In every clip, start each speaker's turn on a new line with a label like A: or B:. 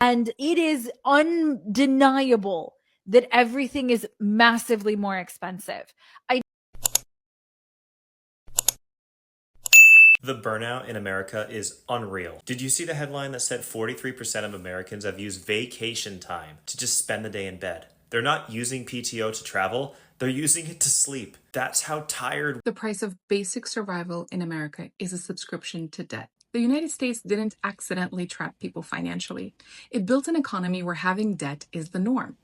A: And it is undeniable that everything is massively more expensive.
B: The burnout in America is unreal. Did you see the headline that said 43% of Americans have used vacation time to just spend the day in bed? They're not using PTO to travel, they're using it to sleep. That's how tired.
C: The price of basic survival in America is a subscription to debt. The United States didn't accidentally trap people financially. It built an economy where having debt is the norm.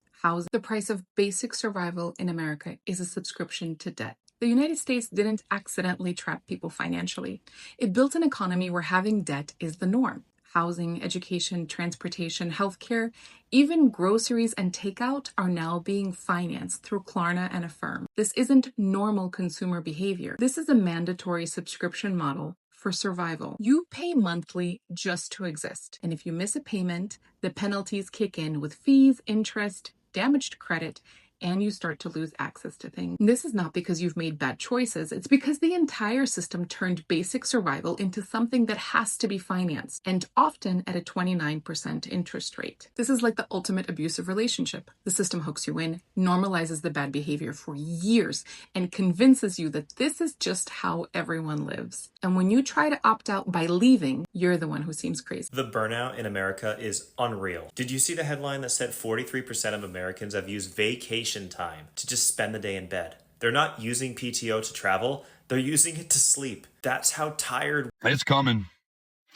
C: The price of basic survival in America is a subscription to debt. The United States didn't accidentally trap people financially. It built an economy where having debt is the norm. Housing, education, transportation, healthcare, even groceries and takeout are now being financed through Klarna and Affirm. This isn't normal consumer behavior. This is a mandatory subscription model for survival. You pay monthly just to exist. And if you miss a payment, the penalties kick in with fees, interest, damaged credit, and you start to lose access to things. This is not because you've made bad choices. It's because the entire system turned basic survival into something that has to be financed, and often at a 29% interest rate. This is like the ultimate abusive relationship. The system hooks you in, normalizes the bad behavior for years, and convinces you that this is just how everyone lives. And when you try to opt out by leaving, you're the one who seems crazy.
B: The burnout in America is unreal. Did you see the headline that said 43% of Americans have used vacation time to just spend the day in bed? They're not using PTO to travel, they're using it to sleep. That's how tired.
D: It's coming.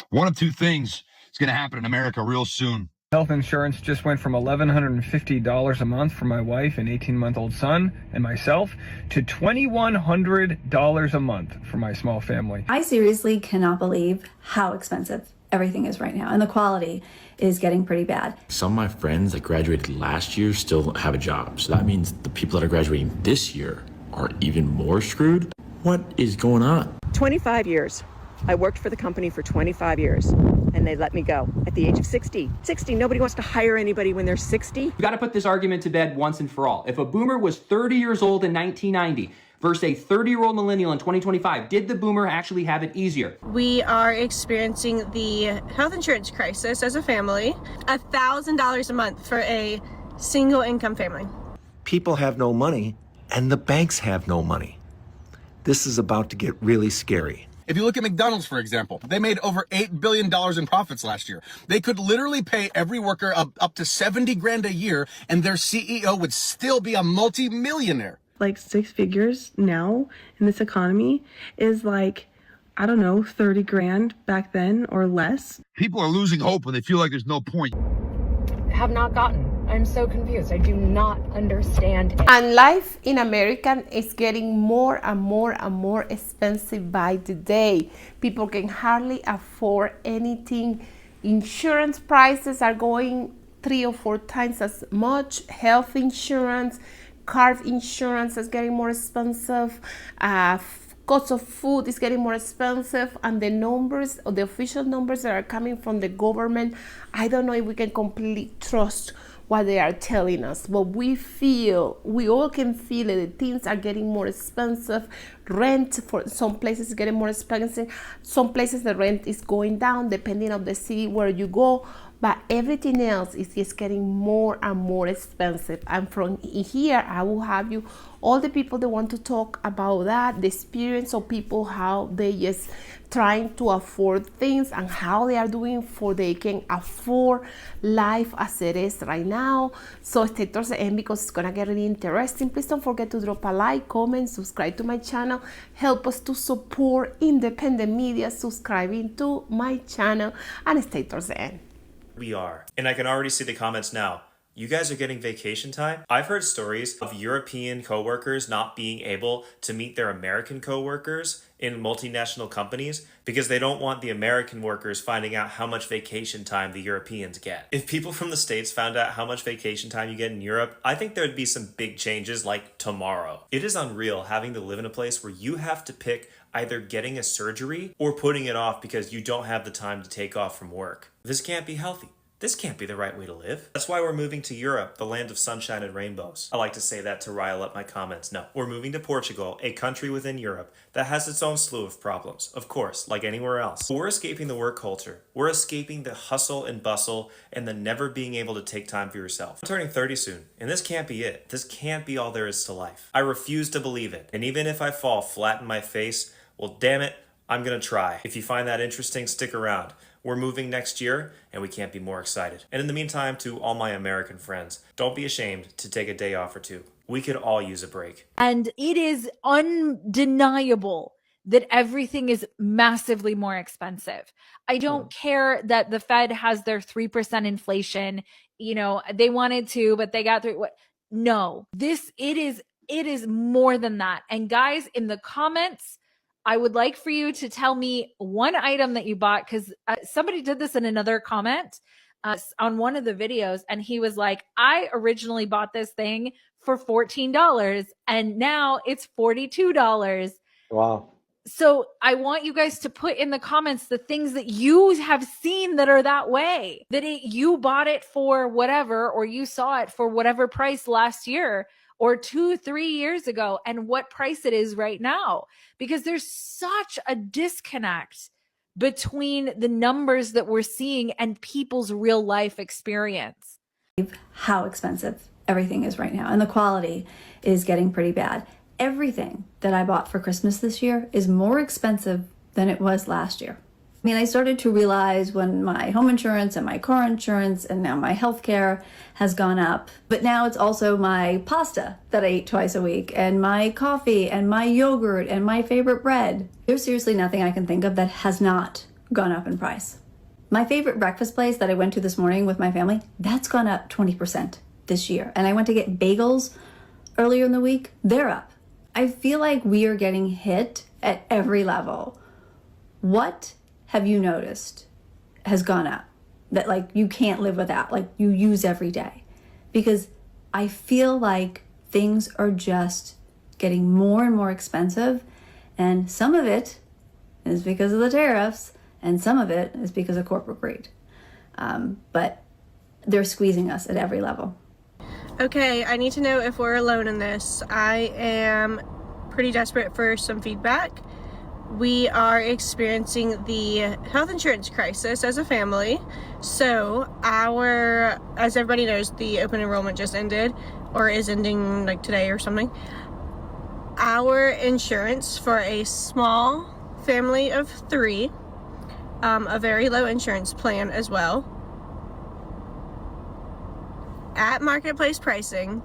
D: One of two things is going to happen in America real soon.
E: Health insurance just went from $1,150 a month for my wife and 18-month-old son and myself to $2,100 a month for my small family.
F: I seriously cannot believe how expensive everything is right now, and the quality is getting pretty bad.
G: Some of my friends that graduated last year still have a job, so that means the people that are graduating this year are even more screwed. What is going on?
H: 25 years. I worked for the company for 25 years, and they let me go at the age of 60. 60, nobody wants to hire anybody when they're 60.
I: We got to put this argument to bed once and for all. If a boomer was 30 years old in 1990 versus a 30-year-old millennial in 2025, did the boomer actually have it easier?
J: We are experiencing the health insurance crisis as a family. $1,000 a month for a single income family.
K: People have no money, and the banks have no money. This is about to get really scary.
L: If you look at McDonald's, for example, they made over $8 billion in profits last year. They could literally pay every worker up to 70 grand a year, and their CEO would still be a multi-millionaire.
M: Like 6 figures now in this economy is like, I don't know, 30 grand back then or less.
D: People are losing hope when they feel like there's no point.
N: Have not gotten. I'm so confused. I do not understand it.
O: And life in America is getting more and more and more expensive by the day. People can hardly afford anything. Insurance prices are going 3 or 4 times as much. Health insurance, car insurance is getting more expensive. Cost of food is getting more expensive, and the numbers, or the official numbers that are coming from the government, I don't know if we can completely trust what they are telling us, but we all can feel it. The things are getting more expensive. Rent for some places is getting more expensive. Some places the rent is going down depending on the city where you go, but everything else is just getting more and more expensive. And from here, I will have you all the people that want to talk about that, the experience of people, how they just trying to afford things and how they are doing for they can afford life as it is right now. So stay towards the end because it's gonna get really interesting. Please don't forget to drop a like, comment, subscribe to my channel. Help us to support independent media, subscribing to my channel, and stay towards the end.
B: We are. And I can already see the comments now. You guys are getting vacation time? I've heard stories of European coworkers not being able to meet their American coworkers in multinational companies because they don't want the American workers finding out how much vacation time the Europeans get. If people from the States found out how much vacation time you get in Europe, I think there'd be some big changes like tomorrow. It is unreal having to live in a place where you have to pick either getting a surgery or putting it off because you don't have the time to take off from work. This can't be healthy. This can't be the right way to live. That's why we're moving to Europe, the land of sunshine and rainbows. I like to say that to rile up my comments. No, we're moving to Portugal, a country within Europe that has its own slew of problems, of course, like anywhere else. But we're escaping the work culture. We're escaping the hustle and bustle and the never being able to take time for yourself. I'm turning 30 soon, and this can't be it. This can't be all there is to life. I refuse to believe it. And even if I fall flat in my face, well, damn it, I'm gonna try. If you find that interesting, stick around. We're moving next year, and we can't be more excited. And in the meantime, to all my American friends, don't be ashamed to take a day off or two. We could all use a break.
A: And it is undeniable that everything is massively more expensive. I don't care that the Fed has their 3% inflation. You know, they wanted to, but they got through. No, it is more than that. And guys, in the comments, I would like for you to tell me one item that you bought, because somebody did this in another comment on one of the videos, and he was like, I originally bought this thing for $14 and now it's $42.
P: Wow.
A: So I want you guys to put in the comments the things that you have seen that are that way, that you bought it for whatever, or you saw it for whatever price last year or 2-3 years ago, and what price it is right now, because there's such a disconnect between the numbers that we're seeing and people's real life experience.
F: How expensive everything is right now, and the quality is getting pretty bad. Everything that I bought for Christmas this year is more expensive than it was last year. I mean, I started to realize when my home insurance and my car insurance and now my healthcare has gone up, but now it's also my pasta that I eat twice a week and my coffee and my yogurt and my favorite bread. There's seriously nothing I can think of that has not gone up in price. My favorite breakfast place that I went to this morning with my family, that's gone up 20% this year. And I went to get bagels earlier in the week, they're up. I feel like we are getting hit at every level. What have you noticed has gone up that like you can't live without, like you use every day? Because I feel like things are just getting more and more expensive, and some of it is because of the tariffs and some of it is because of corporate greed. But they're squeezing us at every level.
J: Okay, I need to know if we're alone in this. I am pretty desperate for some feedback. We are experiencing the health insurance crisis as a family. So as everybody knows, the open enrollment just ended, or is ending like today or something. Our insurance for a small family of 3, a very low insurance plan as well, at marketplace pricing,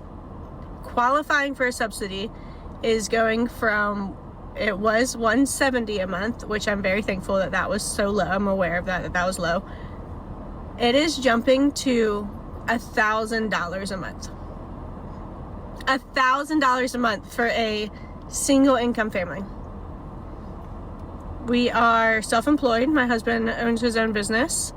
J: qualifying for a subsidy is going from, it was $170 a month, which I'm very thankful that was so low. I'm aware of that was low. It is jumping to $1,000 a month. $1,000 a month for a single income family. We are self-employed. My husband owns his own business,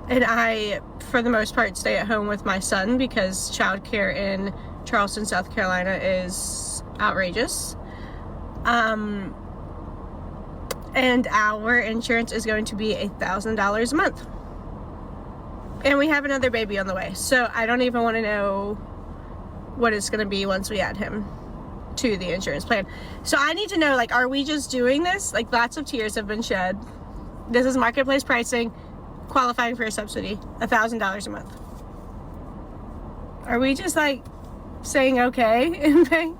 J: and I, for the most part, stay at home with my son because childcare in Charleston, South Carolina is outrageous. And our insurance is going to be $1,000 a month. And we have another baby on the way, so I don't even want to know what it's going to be once we add him to the insurance plan. So I need to know, like, are we just doing this? Like, lots of tears have been shed. This is marketplace pricing, qualifying for a subsidy, $1,000 a month. Are we just like saying okay and paying?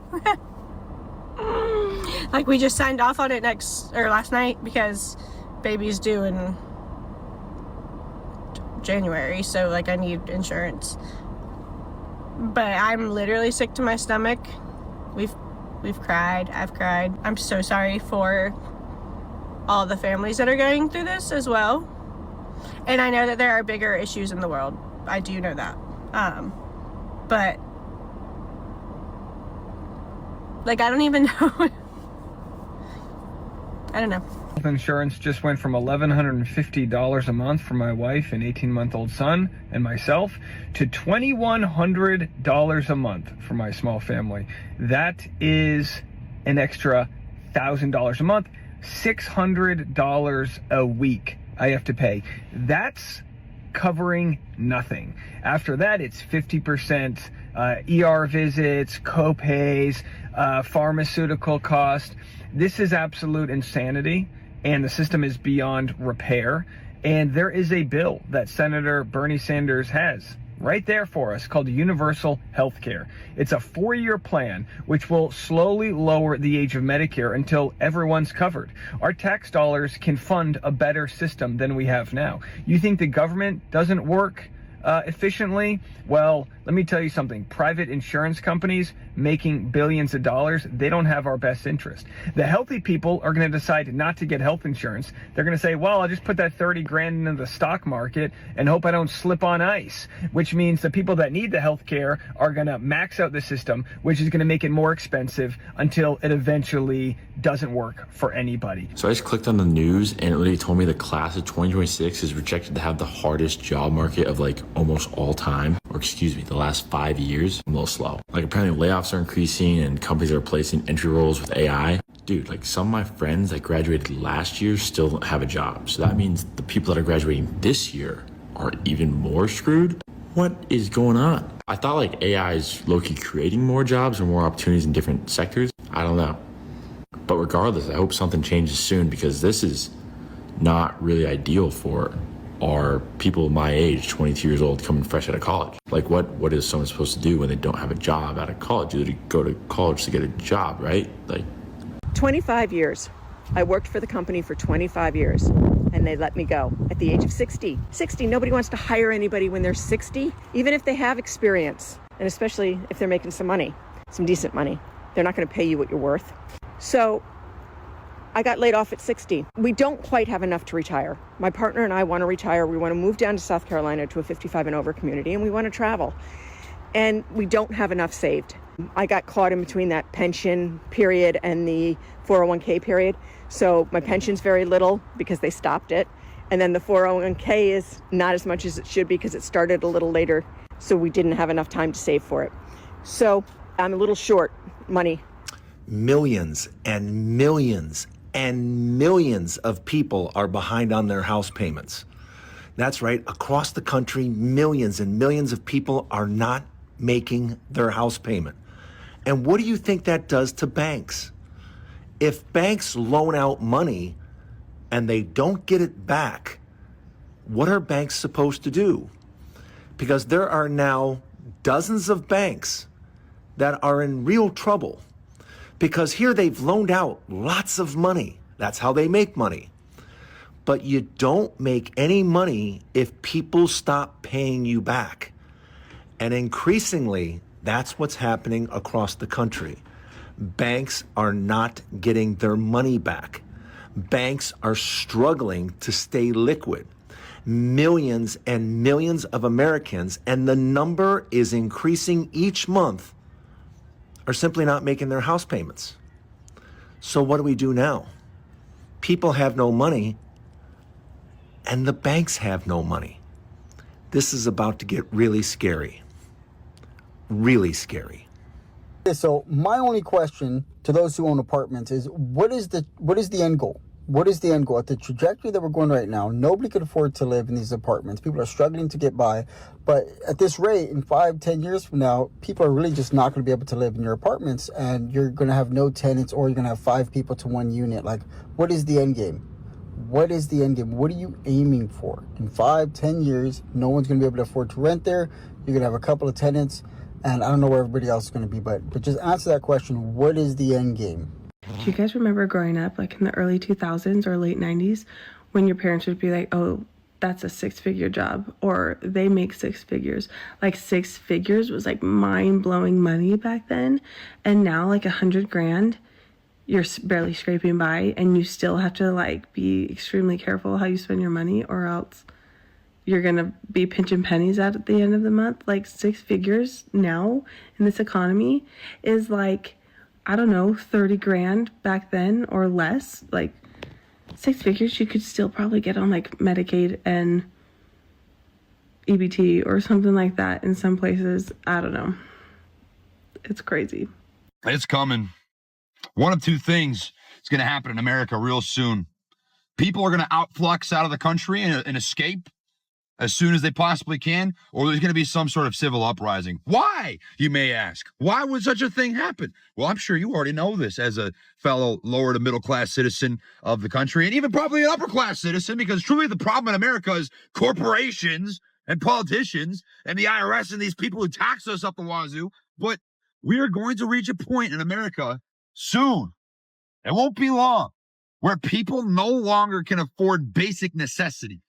J: Like we just signed off on it last night because baby's due in January, so like I need insurance. But I'm literally sick to my stomach. We've cried, I've cried. I'm so sorry for all the families that are going through this as well. And I know that there are bigger issues in the world. I do know that. But like I don't even know. I don't know.
E: Health insurance just went from $1,150 a month for my wife and 18-month-old son and myself to $2,100 a month for my small family. That is an extra $1,000 a month, $600 a week I have to pay. That's covering nothing. After that, it's 50% ER visits, co-pays, pharmaceutical cost. This is absolute insanity, and the system is beyond repair. And there is a bill that Senator Bernie Sanders has right there for us called universal health care. It's a 4-year plan which will slowly lower the age of Medicare until everyone's covered. Our tax dollars can fund a better system than we have now. You think the government doesn't work efficiently? Well, let me tell you something. Private insurance companies making billions of dollars, they don't have our best interest. The healthy people are going to decide not to get health insurance. They're going to say, well, I'll just put that 30 grand into the stock market and hope I don't slip on ice, which means the people that need the health care are going to max out the system, which is going to make it more expensive until it eventually doesn't work for anybody.
G: So I just clicked on the news and it literally told me the class of 2026 is projected to have the hardest job market of like almost all time, or excuse me, the last 5 years. I'm a little slow. Like apparently layoffs are increasing and companies are replacing entry roles with AI. Dude, like some of my friends that graduated last year still don't have a job. So that means the people that are graduating this year are even more screwed. What is going on? I thought like AI is low-key creating more jobs or more opportunities in different sectors. I don't know. But regardless, I hope something changes soon because this is not really ideal for our people my age, 22 years old, coming fresh out of college. Like what is someone supposed to do when they don't have a job out of college? You go to college to get a job, right? Like
H: 25 years. I worked for the company for 25 years and they let me go at the age of 60. 60, nobody wants to hire anybody when they're 60, even if they have experience, and especially if they're making some money, some decent money. They're not going to pay you what you're worth. So I got laid off at 60. We don't quite have enough to retire. My partner and I want to retire. We want to move down to South Carolina to a 55 and over community, and we want to travel. And we don't have enough saved. I got caught in between that pension period and the 401k period. So my pension's very little because they stopped it. And then the 401k is not as much as it should be because it started a little later. So we didn't have enough time to save for it. So I'm a little short money.
K: Millions and millions and millions of people are behind on their house payments. That's right. Across the country, millions and millions of people are not making their house payment. And what do you think that does to banks? If banks loan out money and they don't get it back, what are banks supposed to do? Because there are now dozens of banks that are in real trouble. Because here they've loaned out lots of money. That's how they make money. But you don't make any money if people stop paying you back. And increasingly, that's what's happening across the country. Banks are not getting their money back. Banks are struggling to stay liquid. Millions and millions of Americans, and the number is increasing each month, are simply not making their house payments. So what do we do now? People have no money, and the banks have no money. This is about to get really scary. Really scary.
P: So my only question to those who own apartments is, what is the end goal? What is the end goal? At the trajectory that we're going right now, nobody can afford to live in these apartments. People are struggling to get by. But at this rate, in 5-10 years from now, people are really just not going to be able to live in your apartments, and you're going to have no tenants, or you're going to have 5 people to 1 unit. Like, what is the end game? What is the end game? What are you aiming for? In 5-10 years, no one's going to be able to afford to rent there. You're going to have a couple of tenants, and I don't know where everybody else is going to be, but just answer that question. What is the end game?
M: Do you guys remember growing up, like in the early 2000s or late 90s, when your parents would be like, oh, that's a 6-figure job, or they make 6 figures? Like 6 figures was like mind-blowing money back then. And now like 100 grand, you're barely scraping by, and you still have to like be extremely careful how you spend your money, or else you're going to be pinching pennies out at the end of the month. Like 6 figures now in this economy is like, I don't know, 30 grand back then or less. Like 6 figures you could still probably get on like Medicaid and EBT or something like that in some places. I don't know. It's crazy.
D: It's coming. One of two things is going to happen in America real soon. People are going to outflux out of the country and escape, as soon as they possibly can, or there's going to be some sort of civil uprising. Why, you may ask? Why would such a thing happen? Well, I'm sure you already know this as a fellow lower to middle class citizen of the country, and even probably an upper class citizen, because truly the problem in America is corporations and politicians and the IRS and these people who tax us up the wazoo. But we are going to reach a point in America soon, it won't be long, where people no longer can afford basic necessities.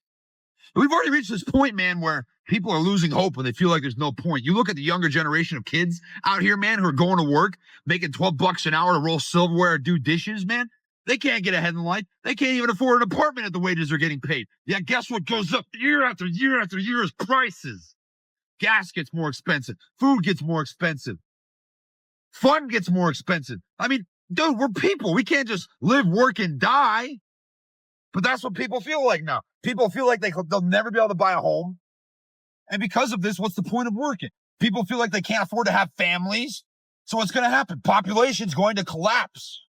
D: We've already reached this point, man, where people are losing hope when they feel like there's no point. You look at the younger generation of kids out here, man, who are going to work, making $12 an hour to roll silverware or do dishes, man. They can't get ahead in life. They can't even afford an apartment at the wages they're getting paid. Yeah, guess what goes up year after year after year is prices. Gas gets more expensive. Food gets more expensive. Fun gets more expensive. I mean, dude, we're people. We can't just live, work, and die. But that's what people feel like now. People feel like they'll never be able to buy a home. And because of this, what's the point of working? People feel like they can't afford to have families. So what's going to happen? Population's going to collapse.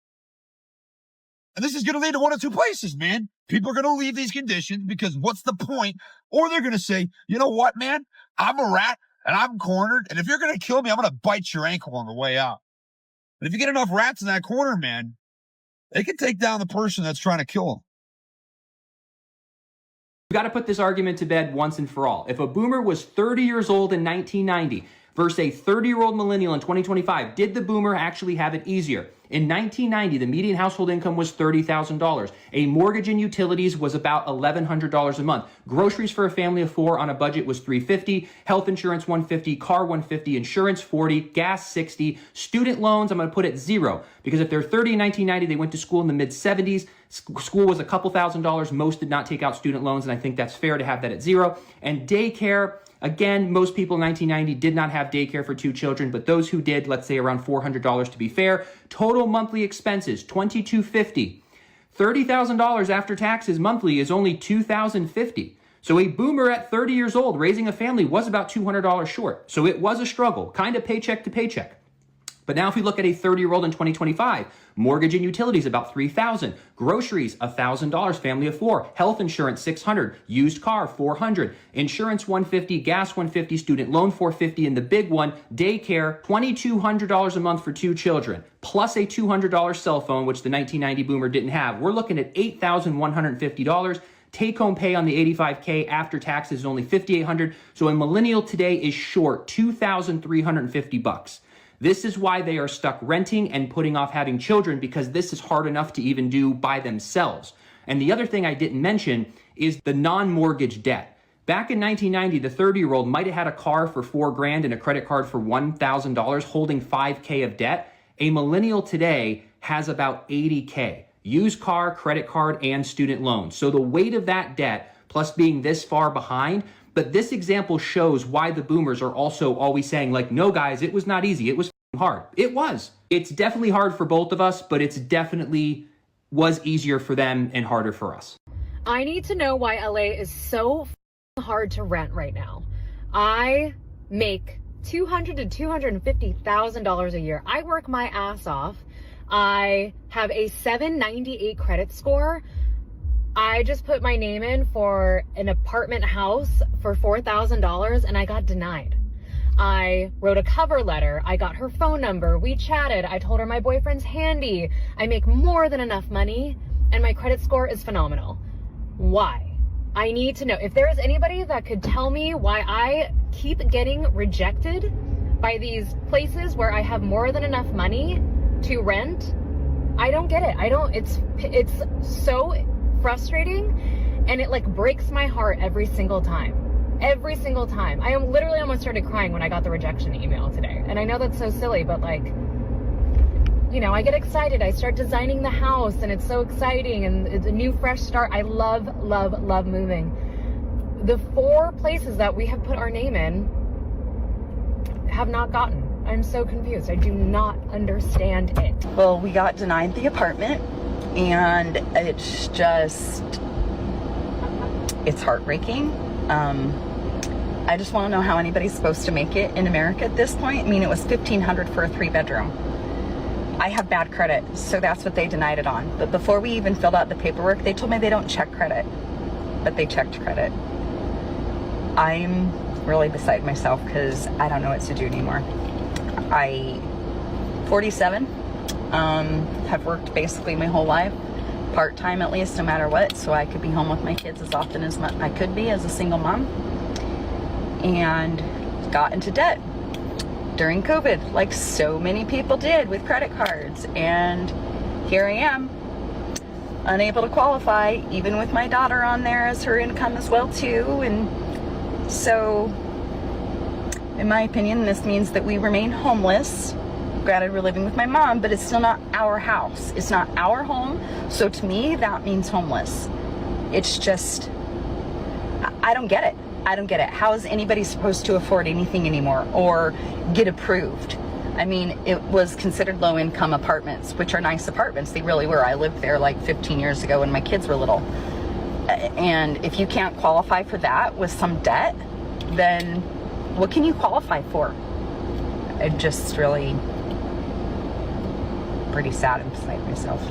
D: And this is going to lead to one of two places, man. People are going to leave these conditions because what's the point? Or they're going to say, you know what, man? I'm a rat and I'm cornered. And if you're going to kill me, I'm going to bite your ankle on the way out. But if you get enough rats in that corner, man, they can take down the person that's trying to kill them.
I: We've got to put this argument to bed once and for all. If a boomer was 30 years old in 1990 versus a 30-year-old millennial in 2025, did the boomer actually have it easier? In 1990, the median household income was $30,000. A mortgage and utilities was about $1,100 a month. Groceries for a family of four on a budget was $350. Health insurance $150, car $150, insurance $40, gas $60. Student loans, I'm going to put at $0 because if they're 30 in 1990, they went to school in the mid-70s. School was a couple $1,000s. Most did not take out student loans, and I think that's fair to have that at $0. And daycare, again, most people in 1990 did not have daycare for 2 children, but those who did, let's say around $400 to be fair. Total monthly expenses, $2,250. $30,000 after taxes monthly is only $2,050. So a boomer at 30 years old raising a family was about $200 short. So it was a struggle, kind of paycheck to paycheck. But now if we look at a 30-year-old in 2025, mortgage and utilities about $3,000, groceries $1,000, family of four, health insurance $600, used car $400, insurance $150, gas $150, student loan $450, and the big one, daycare $2,200 a month for 2 children, plus a $200 cell phone, which the 1990 boomer didn't have. We're looking at $8,150. Take-home pay on the $85K after taxes is only $5,800. So a millennial today is short $2,350. This is why they are stuck renting and putting off having children, because this is hard enough to even do by themselves. And the other thing I didn't mention is the non-mortgage debt. Back in 1990, the 30-year-old might have had a car for $4,000 and a credit card for $1,000, holding $5K of debt. A millennial today has about $80K, used car, credit card, and student loans. So the weight of that debt, plus being this far behind. But this example shows why the boomers are also always saying, like, no, guys, it was not easy. It was hard. It was. It's definitely hard for both of us, but it's definitely was easier for them and harder for us.
N: I need to know why LA is so hard to rent right now. I make $200,000 to $250,000 a year. I work my ass off. I have a 798 credit score. I just put my name in for an apartment house for $4,000 and I got denied. I wrote a cover letter. I got her phone number. We chatted. I told her my boyfriend's handy. I make more than enough money and my credit score is phenomenal. Why? I need to know. If there is anybody that could tell me why I keep getting rejected by these places where I have more than enough money to rent, I don't get it. It's so frustrating, and it like breaks my heart every single time. Every single time. I am literally almost started crying when I got the rejection email today. And I know that's so silly, but like, you know, I get excited. I start designing the house and it's so exciting and it's a new fresh start. I love, love, love moving. The 4 places that we have put our name in have not gotten. I'm so confused. I do not understand it.
Q: Well, we got denied the apartment. And it's just, it's heartbreaking. I just want to know how anybody's supposed to make it in America at this point. I mean, it was $1,500 for a 3-bedroom. I have bad credit, so that's what they denied it on. But before we even filled out the paperwork, they told me they don't check credit, but they checked credit. I'm really beside myself because I don't know what to do anymore. 47, have worked basically my whole life, part-time at least, no matter what, so I could be home with my kids as often as I could be as a single mom, and got into debt during COVID, like so many people did with credit cards, and here I am, unable to qualify, even with my daughter on there as her income as well too. And so in my opinion, this means that we remain homeless. Granted, we're living with my mom, but it's still not our house. It's not our home. So to me, that means homeless. It's just, I don't get it. I don't get it. How is anybody supposed to afford anything anymore or get approved? I mean, it was considered low-income apartments, which are nice apartments. They really were. I lived there like 15 years ago when my kids were little. And if you can't qualify for that with some debt, then what can you qualify for? I'm just really pretty sad inside myself.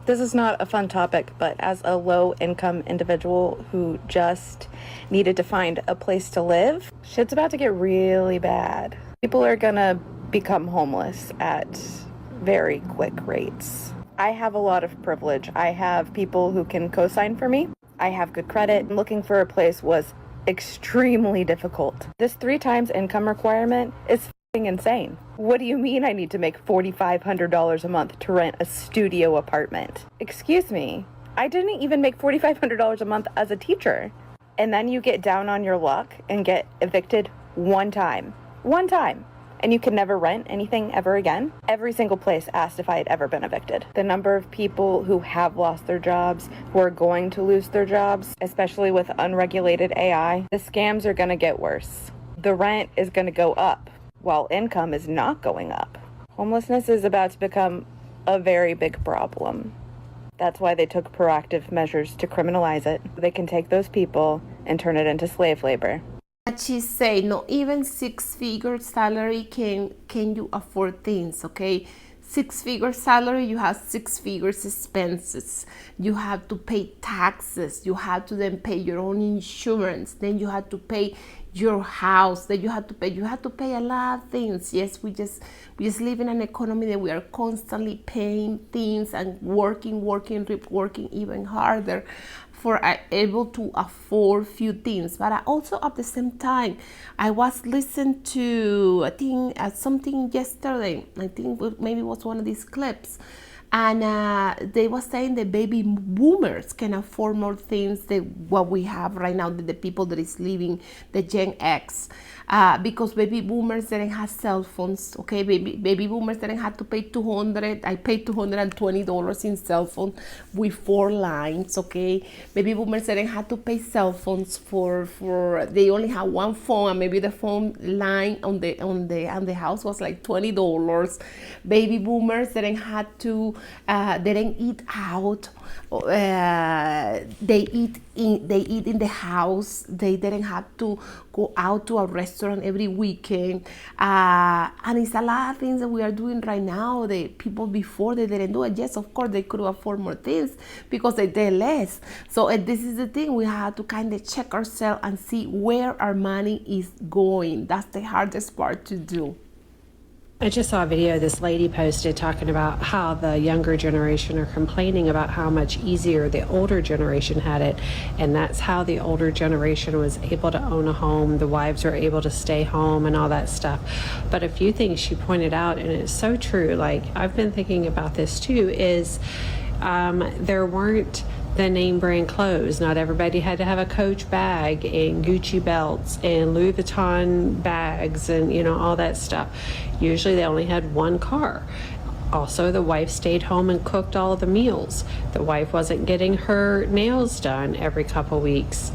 R: This is not a fun topic, but as a low-income individual who just needed to find a place to live, shit's about to get really bad. People are gonna become homeless at very quick rates. I have a lot of privilege. I have people who can co-sign for me. I have good credit. Looking for a place was extremely difficult. This 3 times income requirement is f***ing insane. What do you mean I need to make $4,500 a month to rent a studio apartment? Excuse me, I didn't even make $4,500 a month as a teacher. And then you get down on your luck and get evicted one time, and you can never rent anything ever again. Every single place asked if I had ever been evicted. The number of people who have lost their jobs, who are going to lose their jobs, especially with unregulated AI, the scams are gonna get worse. The rent is gonna go up while income is not going up. Homelessness is about to become a very big problem. That's why they took proactive measures to criminalize it. They can take those people and turn it into slave labor.
O: She say, not even 6-figure salary can you afford things, okay? 6-figure salary, you have 6-figure expenses. You have to pay taxes. You have to then pay your own insurance. Then you have to pay your house. Then you have to pay a lot of things. Yes, we just live in an economy that we are constantly paying things and working even harder for able to afford few things. But I also at the same time, I was listening to something yesterday. I think maybe it was one of these clips, and they were saying that baby boomers can afford more things than what we have right now, the people that is living the Gen X, because baby boomers didn't have cell phones, okay? Baby boomers didn't have to pay I paid $220 in cell phone with 4 lines, okay? Baby boomers didn't have to pay cell phones for they only had one phone, and maybe the phone line on the house was like $20. Baby boomers didn't have to they didn't eat out. They eat in the house. They didn't have to go out to a restaurant every weekend. And it's a lot of things that we are doing right now that people before they didn't do it. Yes, of course they could afford more things because they did less. So this is the thing, we have to kind of check ourselves and see where our money is going. That's the hardest part to do.
S: I just saw a video this lady posted talking about how the younger generation are complaining about how much easier the older generation had it, and that's how the older generation was able to own a home. The wives were able to stay home and all that stuff. But a few things she pointed out, and it's so true, like I've been thinking about this too, is there weren't the name brand clothes. Not everybody had to have a Coach bag and Gucci belts and Louis Vuitton bags and all that stuff. Usually they only had one car. Also, the wife stayed home and cooked all of the meals. The wife wasn't getting her nails done every couple weeks.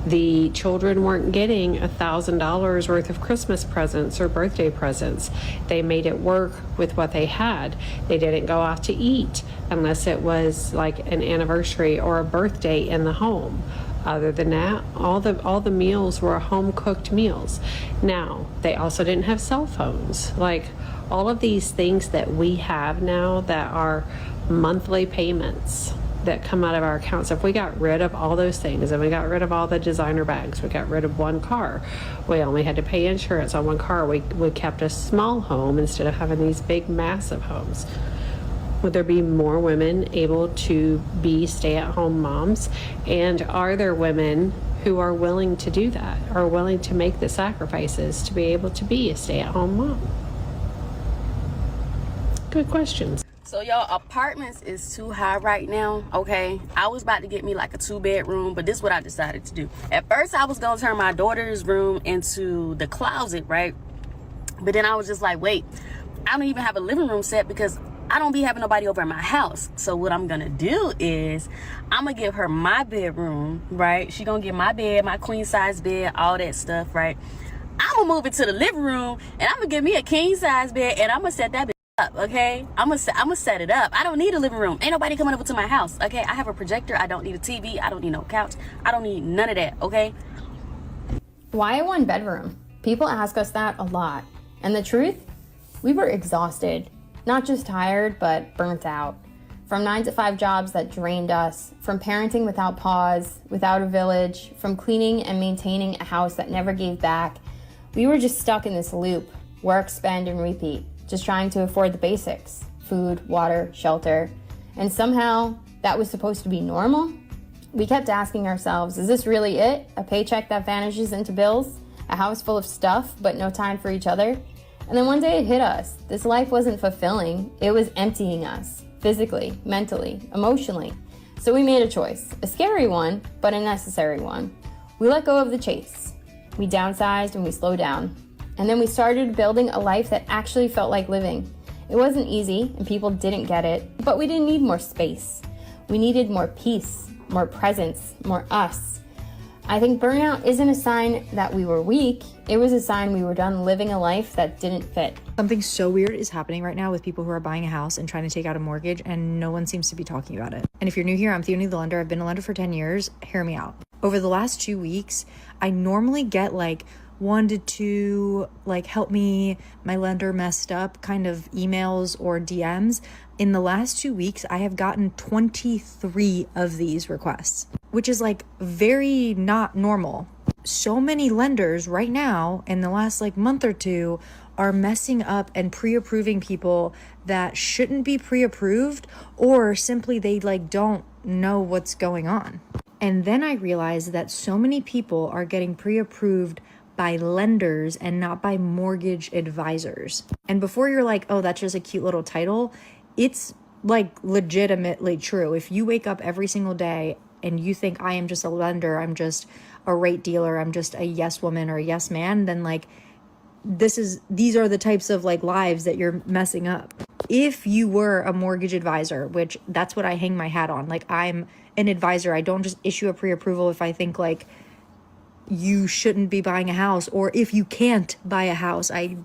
S: The children weren't getting $1,000 worth of Christmas presents or birthday presents. They made it work with what they had. They didn't go out to eat unless it was like an anniversary or a birthday in the home. Other than that, all the meals were home cooked meals. Now, they also didn't have cell phones. Like all of these things that we have now that are monthly payments, that come out of our accounts. If we got rid of all those things and we got rid of all the designer bags, we got rid of one car, we only had to pay insurance on one car, we kept a small home instead of having these big massive homes, would there be more women able to be stay-at-home moms? And are there women who are willing to do that, are willing to make the sacrifices to be able to be a stay-at-home mom? Good questions.
T: So y'all, apartments is too high right now, okay? I was about to get me like a 2-bedroom, but this is what I decided to do. At first, I was gonna turn my daughter's room into the closet, right? But then I was just like, wait, I don't even have a living room set because I don't be having nobody over at my house. So what I'm gonna do is I'm gonna give her my bedroom, right? She gonna get my bed, my queen size bed, all that stuff, right? I'm gonna move it to the living room and I'm gonna give me a king size bed and I'm gonna set that up, okay? I'm gonna set it up. I don't need a living room. Ain't nobody coming over to my house, okay? I have a projector. I don't need a TV. I don't need no couch. I don't need none of that, okay?
U: Why a 1-bedroom? People ask us that a lot. And the truth? We were exhausted. Not just tired, but burnt out. From 9-to-5 jobs that drained us, from parenting without pause, without a village, from cleaning and maintaining a house that never gave back. We were just stuck in this loop, work, spend, and repeat, just trying to afford the basics, food, water, shelter. And somehow that was supposed to be normal? We kept asking ourselves, is this really it? A paycheck that vanishes into bills? A house full of stuff, but no time for each other? And then one day it hit us. This life wasn't fulfilling. It was emptying us, physically, mentally, emotionally. So we made a choice, a scary one, but a necessary one. We let go of the chase. We downsized and we slowed down. And then we started building a life that actually felt like living. It wasn't easy and people didn't get it, but we didn't need more space. We needed more peace, more presence, more us. I think burnout isn't a sign that we were weak. It was a sign we were done living a life that didn't fit.
V: Something so weird is happening right now with people who are buying a house and trying to take out a mortgage, and no one seems to be talking about it. And if you're new here, I'm Theone the lender. I've been a lender for 10 years. Hear me out. Over the last 2 weeks, I normally get like 1 to 2, like, help me, my lender messed up kind of emails or DMs. In the last 2 weeks, I have gotten 23 of these requests, which is like very not normal. So many lenders right now in the last like month or two are messing up and pre-approving people that shouldn't be pre-approved, or simply they like don't know what's going on. And then I realized that so many people are getting pre-approved by lenders and not by mortgage advisors. And before you're like, oh, that's just a cute little title, it's like legitimately true. If you wake up every single day and you think I am just a lender, I'm just a rate dealer, I'm just a yes woman or a yes man, then like these are the types of like lives that you're messing up. If you were a mortgage advisor, which that's what I hang my hat on, like I'm an advisor, I don't just issue a pre-approval if I think like you shouldn't be buying a house, or if you can't buy a house. I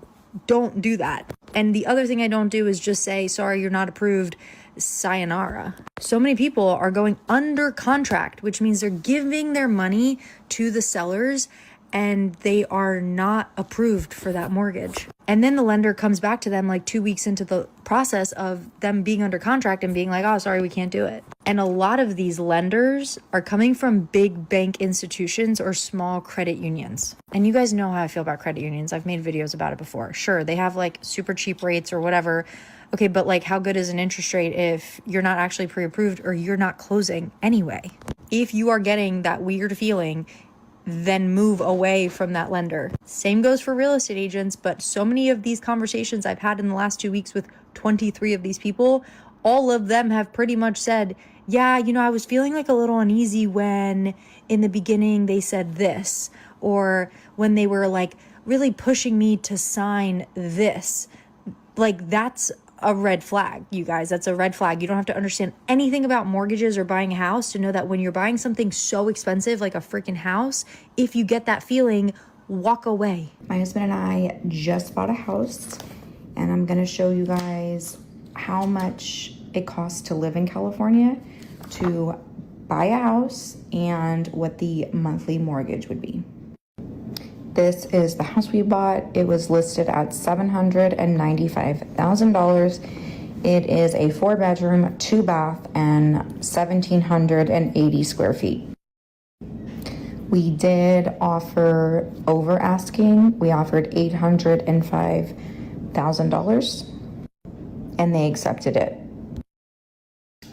V: don't do that. And the other thing I don't do is just say, sorry, you're not approved, sayonara. So many people are going under contract, which means they're giving their money to the sellers and they are not approved for that mortgage. And then the lender comes back to them like 2 weeks into the process of them being under contract and being like, oh, sorry, we can't do it. And a lot of these lenders are coming from big bank institutions or small credit unions. And you guys know how I feel about credit unions. I've made videos about it before. Sure, they have like super cheap rates or whatever. Okay, but like how good is an interest rate if you're not actually pre-approved or you're not closing anyway? If you are getting that weird feeling, then move away from that lender. Same goes for real estate agents, but so many of these conversations I've had in the last 2 weeks with 23 of these people, all of them have pretty much said, yeah, you know, I was feeling like a little uneasy when in the beginning they said this, or when they were like really pushing me to sign this. Like that's a red flag, you guys. That's a red flag. You don't have to understand anything about mortgages or buying a house to know that when you're buying something so expensive like a freaking house, if you get that feeling, walk away.
W: My husband and I just bought a house, and I'm gonna show you guys how much it costs to live in California, to buy a house, and what the monthly mortgage would be. This is the house we bought. It was listed at $795,000. It is a 4-bedroom, 2-bath, and 1,780 square feet. We did offer over asking. We offered $805,000, and they accepted it.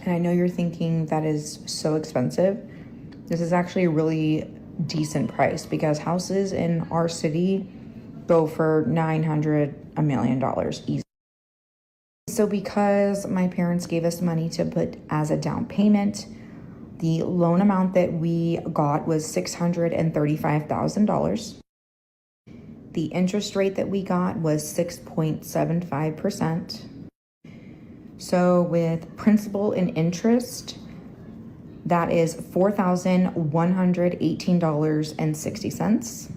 W: And I know you're thinking that is so expensive. This is actually a really decent price because houses in our city go for $900, $1 million easy. So because my parents gave us money to put as a down payment, the loan amount that we got was $635,000. The interest rate that we got was 6.75%. So with principal and interest, that is $4,118.60.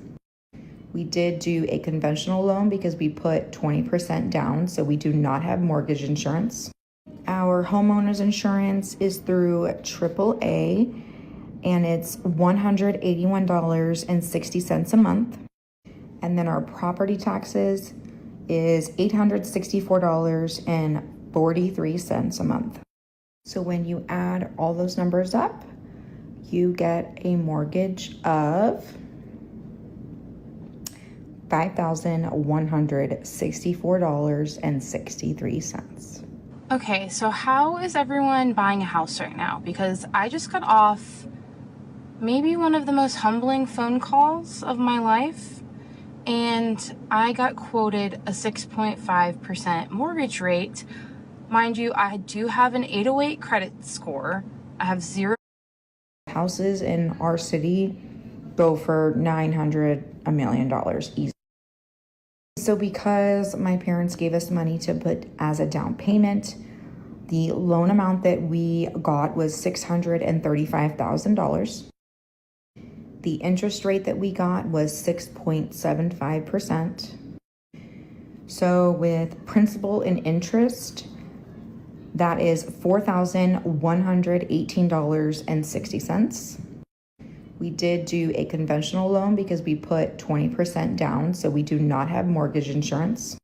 W: We did do a conventional loan because we put 20% down, so we do not have mortgage insurance. Our homeowner's insurance is through AAA, and it's $181.60 a month. And then our property taxes is $864.43 a month. So when you add all those numbers up, you get a mortgage of $5,164.63.
B: Okay, so how is everyone buying a house right now? Because I just got off maybe one of the most humbling phone calls of my life, and I got quoted a 6.5% mortgage rate. Mind you, I do have an 808 credit score. I have zero.
W: Houses in our city go for $900, $1 million easy. So because my parents gave us money to put as a down payment, the loan amount that we got was $635,000. The interest rate that we got was 6.75%. So with principal and interest, that is $4,118.60. We did do a conventional loan because we put 20% down, so we do not have mortgage insurance.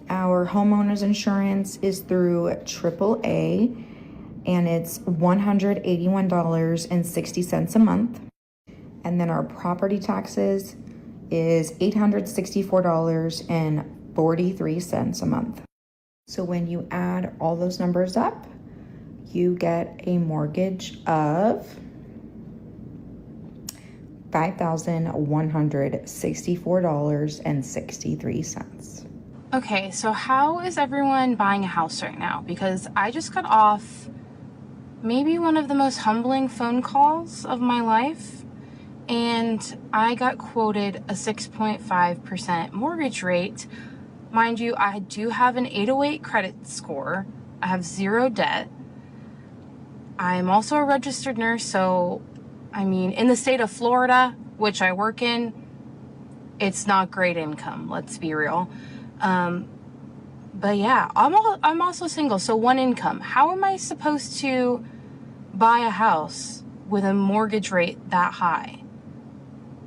W: Our homeowner's insurance is through AAA, and it's $181.60 a month. And then our property taxes is $864.43 a month. So when you add all those numbers up, you get a mortgage of $5,164.63.
B: Okay, so how is everyone buying a house right now? Because I just got off maybe one of the most humbling phone calls of my life, and I got quoted a 6.5% mortgage rate. Mind you, I do have an 808 credit score. I have zero debt. I'm also a registered nurse, so I mean, in the state of Florida, which I work in, it's not great income, let's be real. But yeah, I'm also single, so one income. How am I supposed to buy a house with a mortgage rate that high?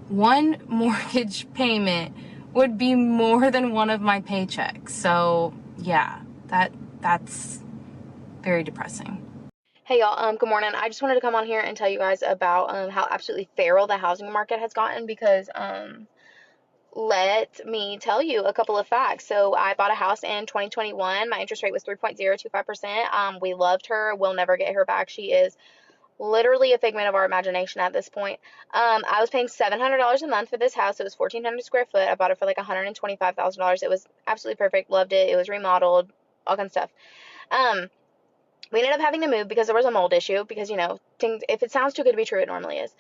B: One mortgage payment would be more than one of my paychecks. So yeah, that's very depressing.
U: Hey y'all, good morning. I just wanted to come on here and tell you guys about how absolutely feral the housing market has gotten because let me tell you a couple of facts. So I bought a house in 2021. My interest rate was 3.025%. We loved her. We'll never get her back. She is literally a figment of our imagination at this point. I was paying $700 a month for this house. It was 1,400 square foot. I bought it for like $125,000. It was absolutely perfect. Loved it. It was remodeled, all kinds of stuff. We ended up having to move because there was a mold issue because, you know, things, if it sounds too good to be true, it normally is.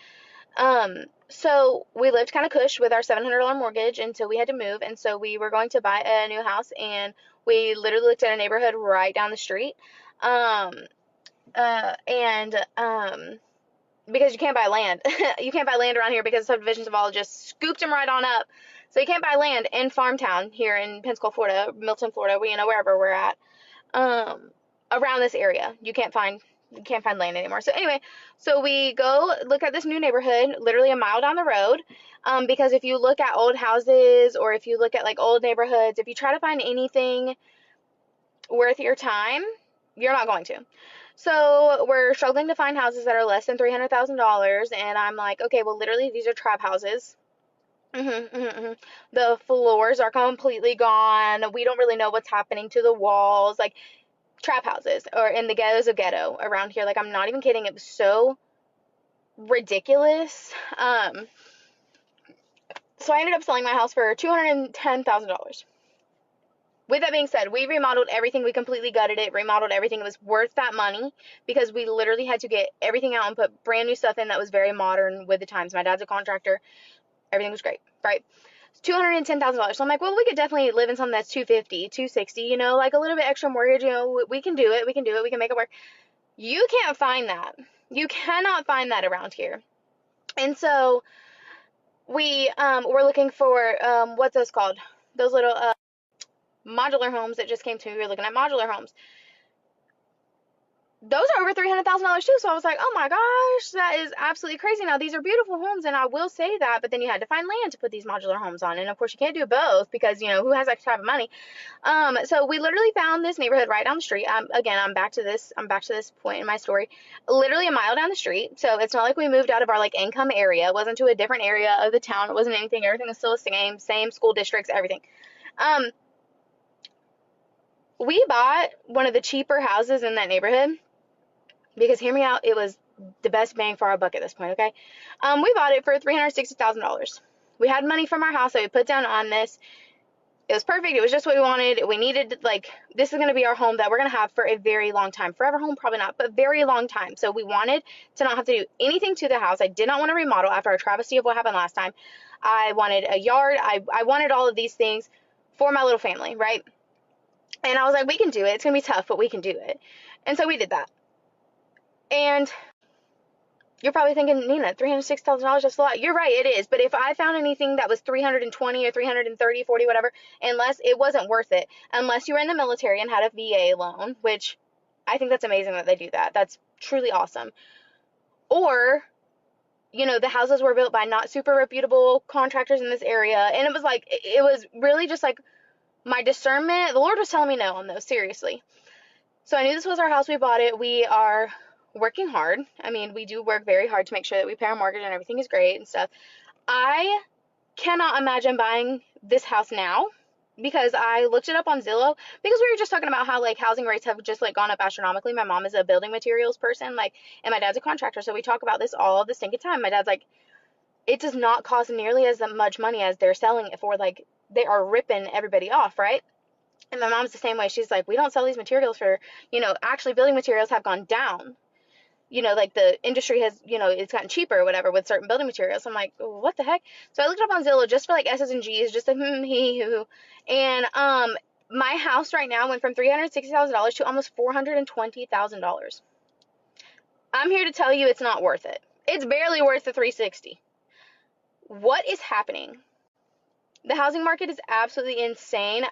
U: So we lived kind of cush with our $700 mortgage until we had to move. And so we were going to buy a new house, and we literally looked at a neighborhood right down the street. Because you can't buy land. You can't buy land around here because subdivisions have all just scooped them right on up. So you can't buy land in Farmtown here in Pensacola, Florida, Milton, Florida, wherever we're at. Around this area, you can't find land anymore. So anyway, so we go look at this new neighborhood literally a mile down the road, because if you look at old houses or if you look at like old neighborhoods, if you try to find anything worth your time,
A: You're not going to. So we're struggling to find houses that are less than $300,000, and I'm like, okay, well, literally these are trap houses. The floors are completely gone. We don't really know what's happening to the walls. Like, trap houses, or in the ghettos of ghetto around here. Like, I'm not even kidding. It was so ridiculous. So I ended up selling my house for $210,000. With that being said, we remodeled everything. We completely gutted it, remodeled everything. It was worth that money because we literally had to get everything out and put brand new stuff in that was very modern with the times. My dad's a contractor. Everything was great, right? $210,000. So I'm like, well, we could definitely live in something that's $250,000, $260,000, you know, like a little bit extra mortgage. You know, we can do it. We can do it. We can make it work. You can't find that. You cannot find that around here. And so we were looking for what's those called? Those little modular homes that just came to me. We were looking at modular homes. Those are over $300,000 too. So I was like, oh my gosh, that is absolutely crazy. Now, these are beautiful homes, and I will say that, but then you had to find land to put these modular homes on. And of course, you can't do both because, you know, who has that type of money? So we literally found this neighborhood right down the street. Again, I'm back to this point in my story. Literally a mile down the street. So it's not like we moved out of our like income area. It wasn't to a different area of the town. It wasn't anything. Everything was still the same school districts, everything. We bought one of the cheaper houses in that neighborhood. Because hear me out, it was the best bang for our buck at this point, okay? We bought it for $360,000. We had money from our house that we put down on this. It was perfect. It was just what we wanted. We needed, like, this is going to be our home that we're going to have for a very long time. Forever home, probably not, but very long time. So we wanted to not have to do anything to the house. I did not want to remodel after our travesty of what happened last time. I wanted a yard. I wanted all of these things for my little family, right? And I was like, we can do it. It's going to be tough, but we can do it. And so we did that. And you're probably thinking, Nina, $306,000, that's a lot. You're right, it is. But if I found anything that was $320,000 or $330,000, $40,000, whatever, unless it wasn't worth it, unless you were in the military and had a VA loan, which I think that's amazing that they do that. That's truly awesome. Or, you know, the houses were built by not super reputable contractors in this area. And it was like, it was really just like my discernment. The Lord was telling me no on those, seriously. So I knew this was our house. We bought it. We are working hard. I mean, we do work very hard to make sure that we pay our mortgage and everything is great and stuff. I cannot imagine buying this house now because I looked it up on Zillow because we were just talking about how like housing rates have just like gone up astronomically. My mom is a building materials person, like, and my dad's a contractor. So we talk about this all the stinking time. My dad's like, it does not cost nearly as much money as they're selling it for. Like, they are ripping everybody off, right? And my mom's the same way. She's like, we don't sell these materials for, you know, actually building materials have gone down. You know, like the industry has, you know, it's gotten cheaper or whatever with certain building materials. So I'm like, what the heck? So I looked it up on Zillow just for like S's and G's, just a he, hoo. And my house right now went from $360,000 to almost $420,000. I'm here to tell you it's not worth it. It's barely worth the $360,000. What is happening? The housing market is absolutely insane.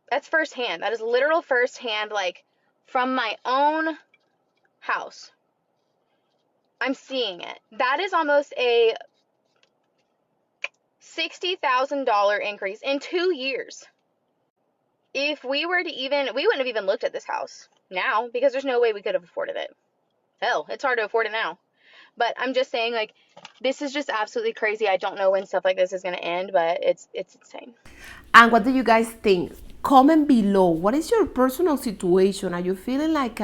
A: That's firsthand. That is literal firsthand, like, from my own house. I'm seeing it. That is almost a $60,000 increase in 2 years. If we were to we wouldn't have even looked at this house now because there's no way we could have afforded it. Hell, it's hard to afford it now. But I'm just saying, like, this is just absolutely crazy. I don't know when stuff like this is going to end, but it's insane.
O: And what do you guys think? Comment below. What is your personal situation? Are you feeling like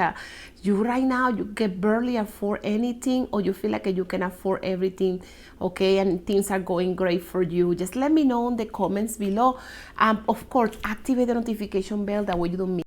O: you right now, you can barely afford anything, or you feel like you can afford everything, okay, and things are going great for you? Just let me know in the comments below. Of course, activate the notification bell, that way you don't miss